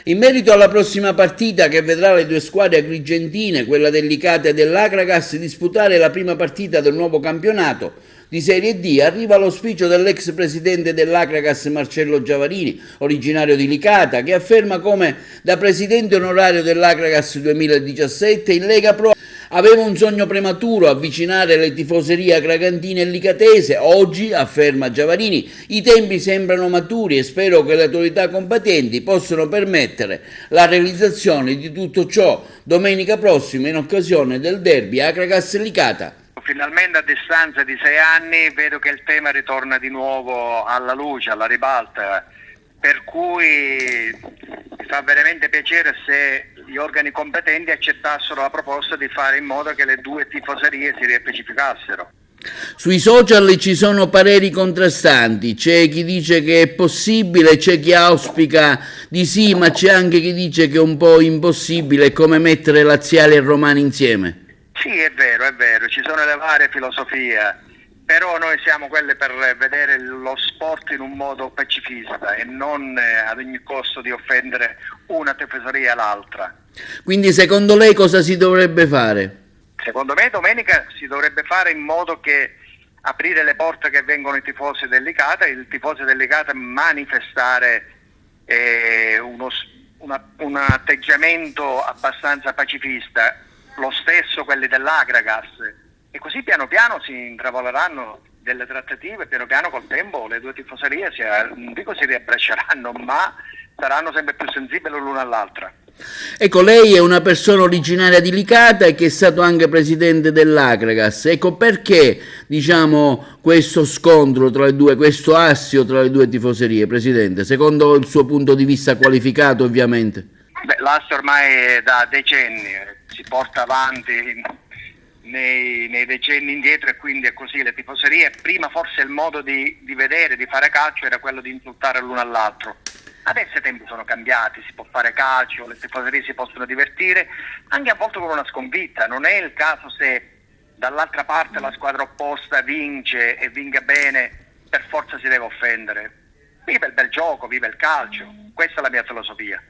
In merito alla prossima partita che vedrà le due squadre agrigentine, quella del Licata e dell'Akragas, disputare la prima partita del nuovo campionato di Serie D, arriva l'auspicio dell'ex presidente dell'Akragas Marcello Giavarini, originario di Licata, che afferma come da presidente onorario dell'Akragas 2017 in Lega Pro aveva un sogno prematuro: avvicinare le tifoserie akragantine e licatese. Oggi, afferma Giavarini, i tempi sembrano maturi e spero che le autorità competenti possano permettere la realizzazione di tutto ciò domenica prossima in occasione del derby Akragas-Licata. Finalmente, a distanza di 6 anni, vedo che il tema ritorna di nuovo alla luce, alla ribalta, per cui mi fa veramente piacere se gli organi competenti accettassero la proposta di fare in modo che le due tifoserie si riappacificassero. Sui social ci sono pareri contrastanti, c'è chi dice che è possibile, c'è chi auspica di sì, ma c'è anche chi dice che è un po' impossibile, è come mettere laziali e romani insieme. Sì, è vero, ci sono le varie filosofie, però noi siamo quelle per vedere lo sport in un modo pacifista e non ad ogni costo di offendere una tifoseria all'altra. Quindi secondo lei cosa si dovrebbe fare? Secondo me domenica si dovrebbe fare in modo che aprire le porte che vengono i tifosi del Licata, il tifoso del Licata manifestare un atteggiamento abbastanza pacifista, lo stesso quelli dell'Akragas, e così piano piano si intravaleranno delle trattative, piano piano col tempo le due tifoserie non dico si riabbracceranno, ma saranno sempre più sensibili l'una all'altra. Ecco, lei è una persona originaria di Licata e che è stato anche presidente dell'Akragas. Ecco, perché, diciamo, questo scontro tra le due, questo assio tra le due tifoserie, presidente, secondo il suo punto di vista qualificato, ovviamente? Beh, l'assio ormai è da decenni, si porta avanti nei decenni indietro, e quindi è così. Le tifoserie, prima forse il modo di vedere, di fare calcio era quello di insultare l'uno all'altro. Adesso i tempi sono cambiati, si può fare calcio, le tifoserie si possono divertire, anche a volte con una sconfitta. Non è il caso se dall'altra parte la squadra opposta vince e vinca bene, per forza si deve offendere. Vive il bel gioco, vive il calcio, questa è la mia filosofia.